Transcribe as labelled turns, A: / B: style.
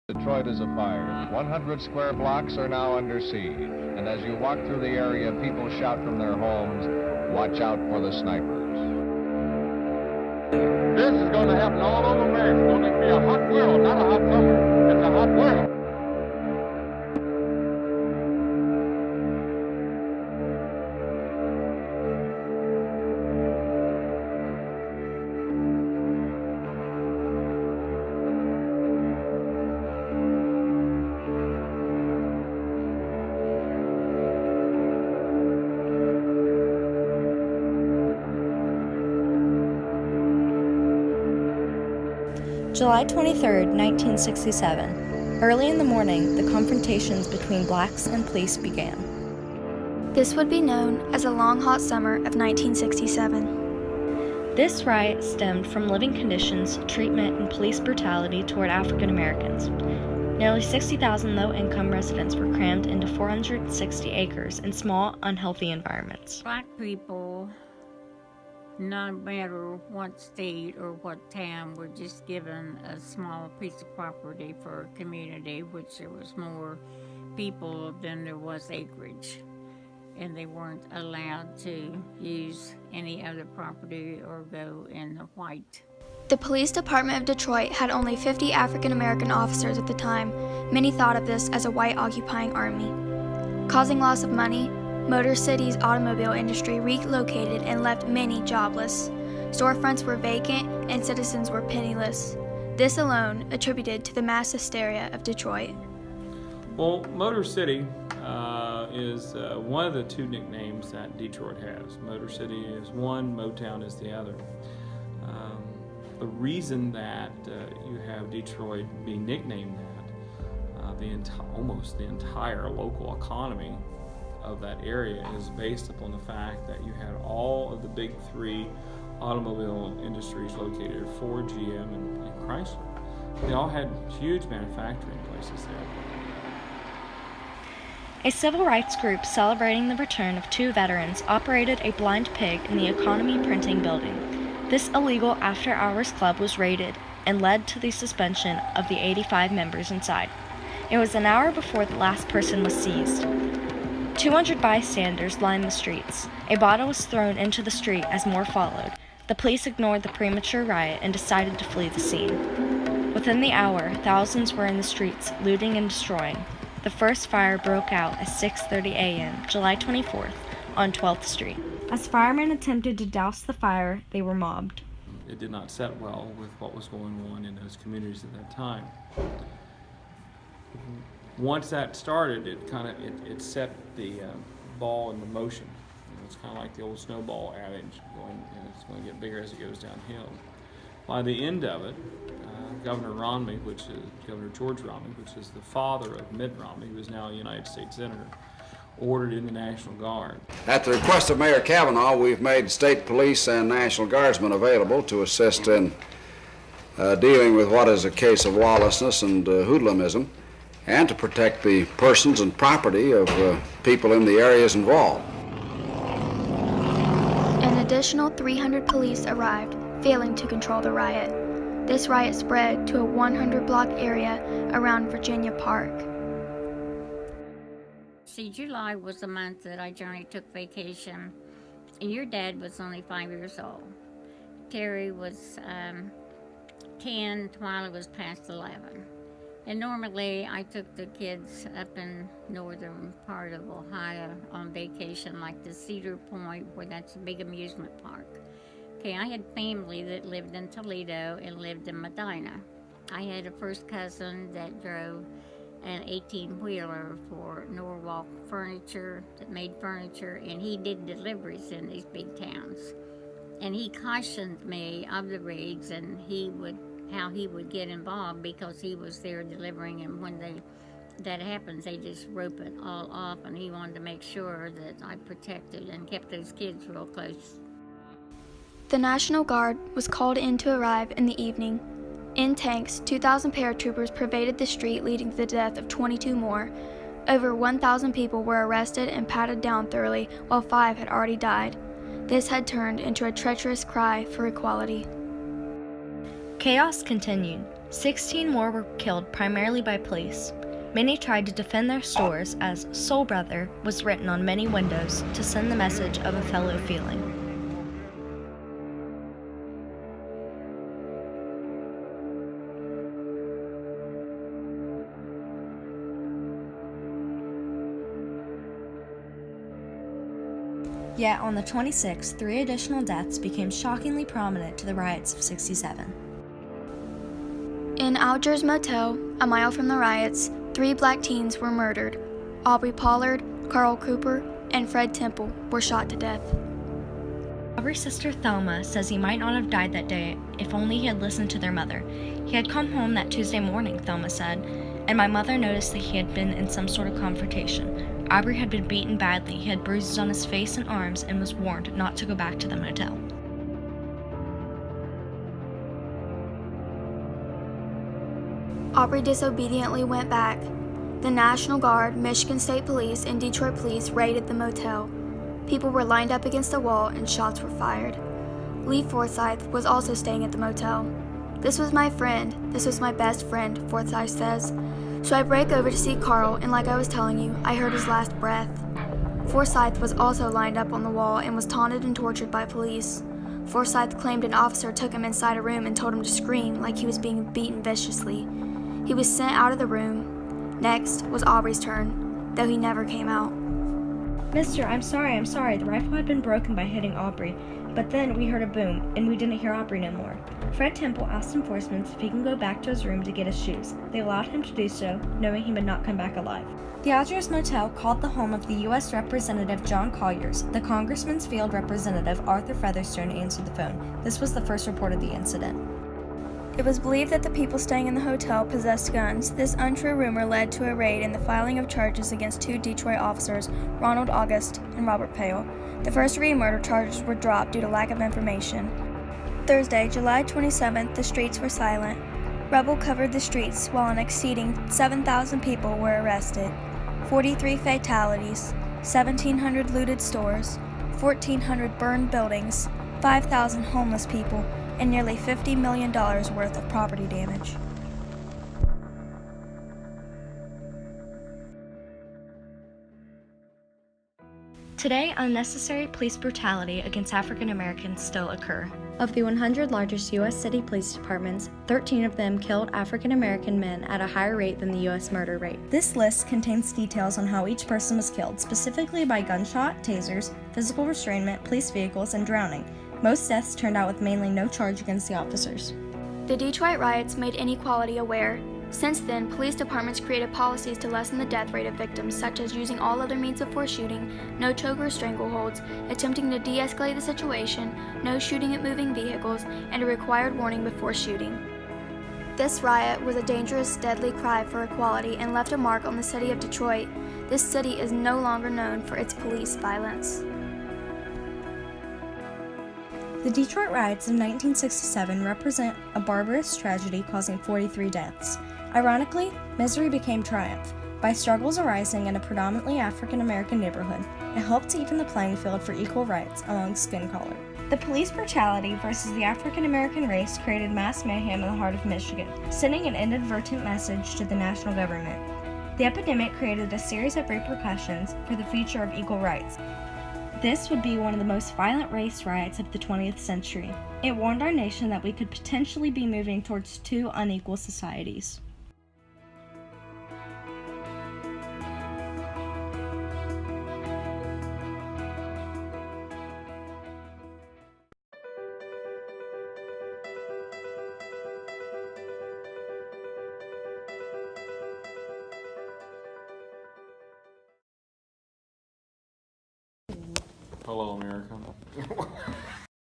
A: Detroit is afire. 100 square blocks are now under siege. And as you walk through the area, people shout from their homes, watch out for the snipers.
B: This is going to happen all over America. It's going to be a hot world, not a hot summer. It's a hot world.
C: July 23, 1967. Early in the morning, the confrontations between blacks and police began.
D: This would be known as the Long Hot Summer of 1967.
C: This riot stemmed from living conditions, treatment, and police brutality toward African Americans. Nearly 60,000 low-income residents were crammed into 460 acres in small, unhealthy environments.
E: Black people, no matter what state or what town, were just given a small piece of property for a community, which there was more people than there was acreage. And they weren't allowed to use any other property or go in the white.
D: The police department of Detroit had only 50 African American officers at the time. Many thought of this as a white occupying army. Causing loss of money, Motor City's automobile industry relocated and left many jobless. Storefronts were vacant and citizens were penniless. This alone attributed to the mass hysteria of Detroit.
F: Well, Motor City is one of the two nicknames that Detroit has. Motor City is one, Motown is the other. The reason that you have Detroit being nicknamed that, almost the entire local economy of that area is based upon the fact that you had all of the big three automobile industries located at Ford, GM, and Chrysler. They all had huge manufacturing places there.
C: A civil rights group celebrating the return of two veterans operated a blind pig in the Economy Printing Building. This illegal after-hours club was raided and led to the suspension of the 85 members inside. It was an hour before the last person was seized. 200 bystanders lined the streets. A bottle was thrown into the street as more followed. The police ignored the premature riot and decided to flee the scene. Within the hour, thousands were in the streets, looting and destroying. The first fire broke out at 6:30 a.m., July 24th, on 12th Street. As firemen attempted to douse the fire, they were mobbed.
F: It did not set well with what was going on in those communities at that time. Once that started, it set the ball into motion. It's kind of like the old snowball adage, it's going to get bigger as it goes downhill. By the end of it, Governor George Romney, which is the father of Mitt Romney, who is now a United States Senator, ordered in the National Guard.
G: At the request of Mayor Kavanaugh, we've made state police and National Guardsmen available to assist in dealing with what is a case of lawlessness and hoodlumism, and to protect the persons and property of people in the areas involved.
D: An additional 300 police arrived, failing to control the riot. This riot spread to a 100-block area around Virginia Park.
E: See, July was the month that I generally took vacation, and your dad was only 5 years old. Terry was 10, Twyla was past 11. And normally I took the kids up in northern part of Ohio on vacation, like the Cedar Point, where that's a big amusement park. Okay, I had family that lived in Toledo and lived in Medina. I had a first cousin that drove an 18-wheeler for Norwalk Furniture, that made furniture, and he did deliveries in these big towns. And he cautioned me of the rigs and how he would get involved because he was there delivering, and when that happens, they just rope it all off, and he wanted to make sure that I protected and kept those kids real close.
D: The National Guard was called in to arrive in the evening. In tanks, 2,000 paratroopers pervaded the street, leading to the death of 22 more. Over 1,000 people were arrested and patted down thoroughly, while 5 had already died. This had turned into a treacherous cry for equality.
C: Chaos continued. 16 more were killed primarily by police. Many tried to defend their stores as "Soul Brother" was written on many windows to send the message of a fellow feeling. Yet on the 26th, 3 additional deaths became shockingly prominent to the riots of '67.
D: In Algiers Motel, a mile from the riots, 3 black teens were murdered. Aubrey Pollard, Carl Cooper, and Fred Temple were shot to death.
C: Aubrey's sister Thelma says he might not have died that day if only he had listened to their mother. He had come home that Tuesday morning, Thelma said, and my mother noticed that he had been in some sort of confrontation. Aubrey had been beaten badly, he had bruises on his face and arms, and was warned not to go back to the motel.
D: Aubrey disobediently went back. The National Guard, Michigan State Police, and Detroit Police raided the motel. People were lined up against the wall and shots were fired. Lee Forsyth was also staying at the motel. "This was my friend. This was my best friend," Forsyth says. "So I break over to see Carl, and like I was telling you, I heard his last breath." Forsyth was also lined up on the wall and was taunted and tortured by police. Forsyth claimed an officer took him inside a room and told him to scream like he was being beaten viciously. He was sent out of the room. Next was Aubrey's turn, though he never came out.
C: "Mister, I'm sorry. The rifle had been broken by hitting Aubrey, but then we heard a boom, and we didn't hear Aubrey no more." Fred Temple asked enforcement if he can go back to his room to get his shoes. They allowed him to do so, knowing he would not come back alive. The Algiers Motel, called the home of the U.S. Representative John Colliers, the Congressman's field representative Arthur Featherstone answered the phone. This was the first report of the incident.
D: It was believed that the people staying in the hotel possessed guns. This untrue rumor led to a raid and the filing of charges against 2 Detroit officers, Ronald August and Robert Pale. The first-degree murder charges were dropped due to lack of information. Thursday, July 27th, the streets were silent. Rubble covered the streets while an exceeding 7,000 people were arrested. 43 fatalities, 1,700 looted stores, 1,400 burned buildings, 5,000 homeless people, and nearly $50 million worth of property damage.
C: Today, unnecessary police brutality against African Americans still occur. Of the 100 largest U.S. city police departments, 13 of them killed African American men at a higher rate than the U.S. murder rate. This list contains details on how each person was killed, specifically by gunshot, tasers, physical restrainment, police vehicles, and drowning. Most deaths turned out with mainly no charge against the officers.
D: The Detroit riots made inequality aware. Since then, police departments created policies to lessen the death rate of victims, such as using all other means of force shooting, no choke or strangleholds, attempting to de-escalate the situation, no shooting at moving vehicles, and a required warning before shooting. This riot was a dangerous, deadly cry for equality and left a mark on the city of Detroit. This city is no longer known for its police violence.
C: The Detroit riots of 1967 represent a barbarous tragedy causing 43 deaths. Ironically, misery became triumph. By struggles arising in a predominantly African American neighborhood, it helped to even the playing field for equal rights among skin color. The police brutality versus the African American race created mass mayhem in the heart of Michigan, sending an inadvertent message to the national government. The epidemic created a series of repercussions for the future of equal rights. This would be one of the most violent race riots of the 20th century. It warned our nation that we could potentially be moving towards 2 unequal societies.
F: Hello, America.